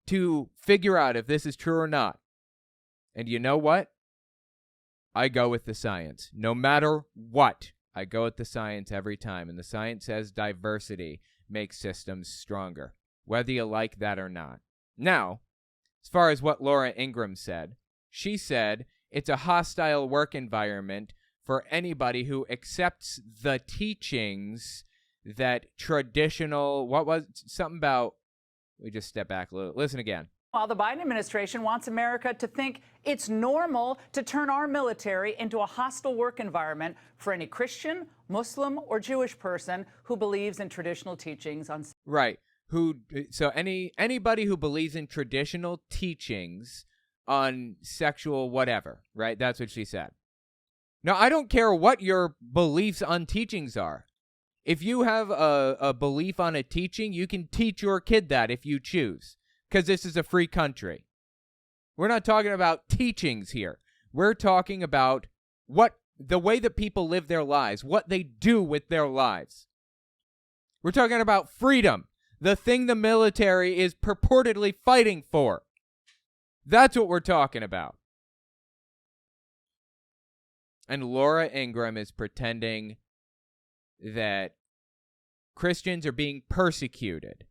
to figure out if this is true or not. And you know what? I go with the science. No matter what, I go with the science every time. And the science says diversity makes systems stronger, whether you like that or not. Now, as far as what Laura Ingraham said, she said it's a hostile work environment for anybody who accepts the teachings that traditional, what was something about, we just step back a little, listen again. While the Biden administration wants America to think it's normal to turn our military into a hostile work environment for any Christian, Muslim, or Jewish person who believes in traditional teachings on. Right. So anybody who believes in traditional teachings on sexual whatever, right? That's what she said. Now, I don't care what your beliefs on teachings are. If you have a belief on a teaching, you can teach your kid that if you choose. Because this is a free country. We're not talking about teachings here. We're talking about the way that people live their lives, what they do with their lives. We're talking about freedom, the thing the military is purportedly fighting for. That's what we're talking about. And Laura Ingraham is pretending that Christians are being persecuted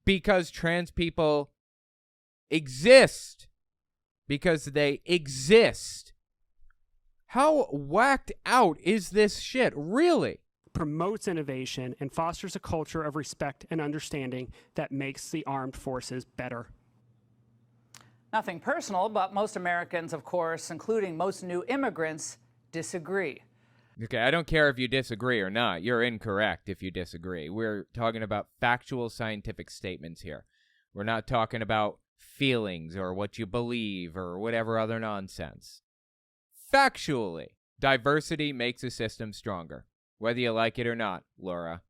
because trans people exist. Because they exist. How whacked out is this shit? Really? Promotes innovation and fosters a culture of respect and understanding that makes the armed forces better. Nothing personal, but most Americans, of course, including most new immigrants, disagree. Okay, I don't care if you disagree or not. You're incorrect if you disagree. We're talking about factual scientific statements here. We're not talking about feelings or what you believe or whatever other nonsense. Factually, diversity makes a system stronger, whether you like it or not, Laura.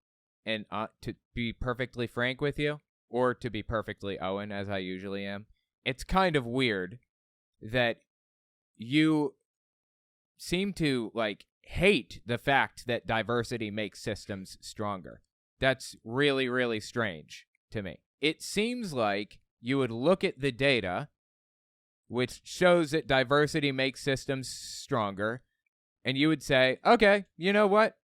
And to be perfectly frank with you, or to be perfectly Owen, as I usually am, it's kind of weird that you seem to, hate the fact that diversity makes systems stronger. That's really, really strange to me. It seems like you would look at the data, which shows that diversity makes systems stronger, and you would say, okay, you know what?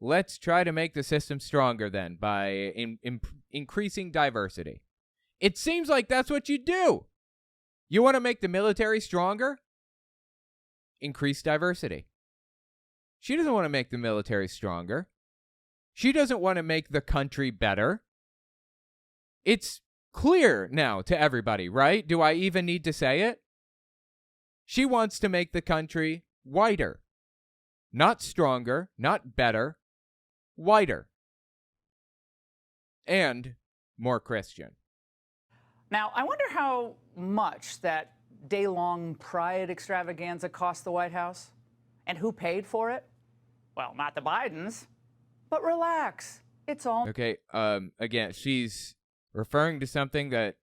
Let's try to make the system stronger then by increasing diversity. It seems like that's what you do. You want to make the military stronger? Increase diversity. She doesn't want to make the military stronger. She doesn't want to make the country better. It's clear now to everybody, right? Do I even need to say it? She wants to make the country whiter. Not stronger, not better, whiter. And more Christian. Now, I wonder how much that day-long pride extravaganza cost the White House and who paid for it. Well, not the Bidens, but relax. It's all... Okay, again, she's referring to something that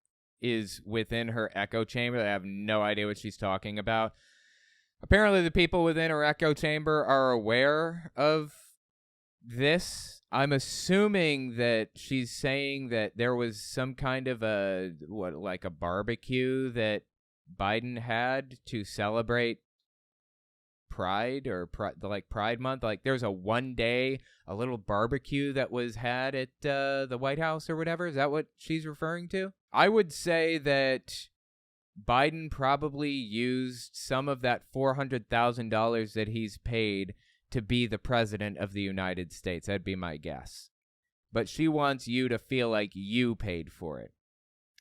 is within her echo chamber. I have no idea what she's talking about. Apparently, the people within her echo chamber are aware of this. I'm assuming that she's saying that there was some kind of a barbecue that Biden had to celebrate Pride or Pride Month. Like, there's a one-day, a little barbecue that was had at the White House or whatever. Is that what she's referring to? I would say that Biden probably used some of that $400,000 that he's paid to be the president of the United States. That'd be my guess. But she wants you to feel like you paid for it,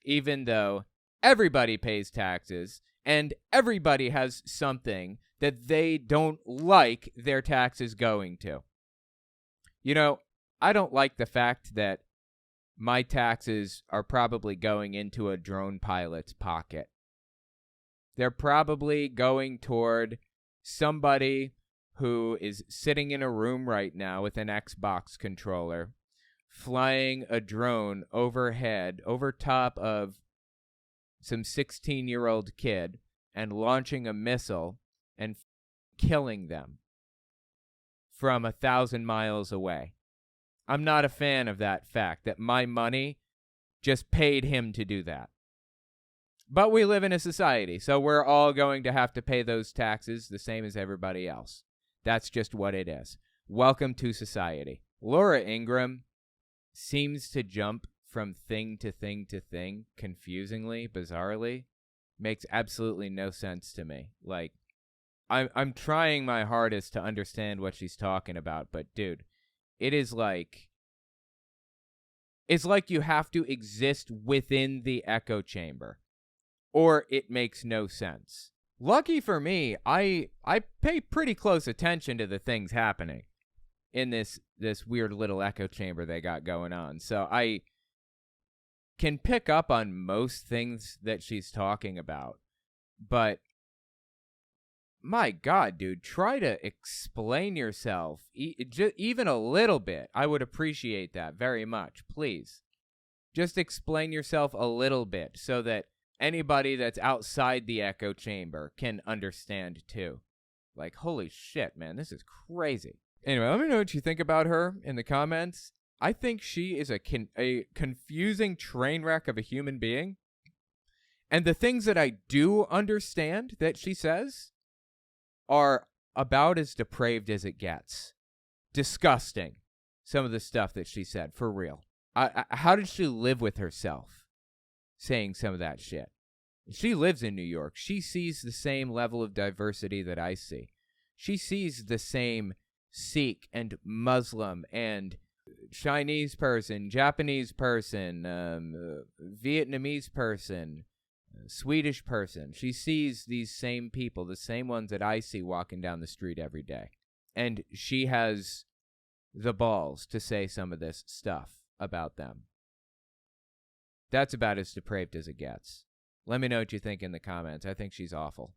even though everybody pays taxes and everybody has something that they don't like their taxes going to. You know, I don't like the fact that my taxes are probably going into a drone pilot's pocket. They're probably going toward somebody who is sitting in a room right now with an Xbox controller, flying a drone overhead, over top of some 16-year-old kid, and launching a missile and killing them from 1,000 miles away. I'm not a fan of that fact that my money just paid him to do that. But we live in a society, so we're all going to have to pay those taxes the same as everybody else. That's just what it is. Welcome to society. Laura Ingraham seems to jump from thing to thing to thing, confusingly, bizarrely. Makes absolutely no sense to me. Like, I'm trying my hardest to understand what she's talking about, but dude, it's like you have to exist within the echo chamber, or it makes no sense. Lucky for me, I pay pretty close attention to the things happening in this weird little echo chamber they got going on. So I can pick up on most things that she's talking about. But my God, dude, try to explain yourself even a little bit. I would appreciate that very much. Please. Just explain yourself a little bit so that anybody that's outside the echo chamber can understand too. Like, holy shit, man, this is crazy. Anyway, let me know what you think about her in the comments. I think she is a confusing train wreck of a human being. And the things that I do understand that she says are about as depraved as it gets. Disgusting. Some of the stuff that she said, for real. How did she live with herself saying some of that shit? She lives in New York. She sees the same level of diversity that I see. She sees the same Sikh and Muslim and Chinese person, Japanese person, Vietnamese person, Swedish person. She sees these same people, the same ones that I see walking down the street every day. And she has the balls to say some of this stuff about them. That's about as depraved as it gets. Let me know what you think in the comments. I think she's awful.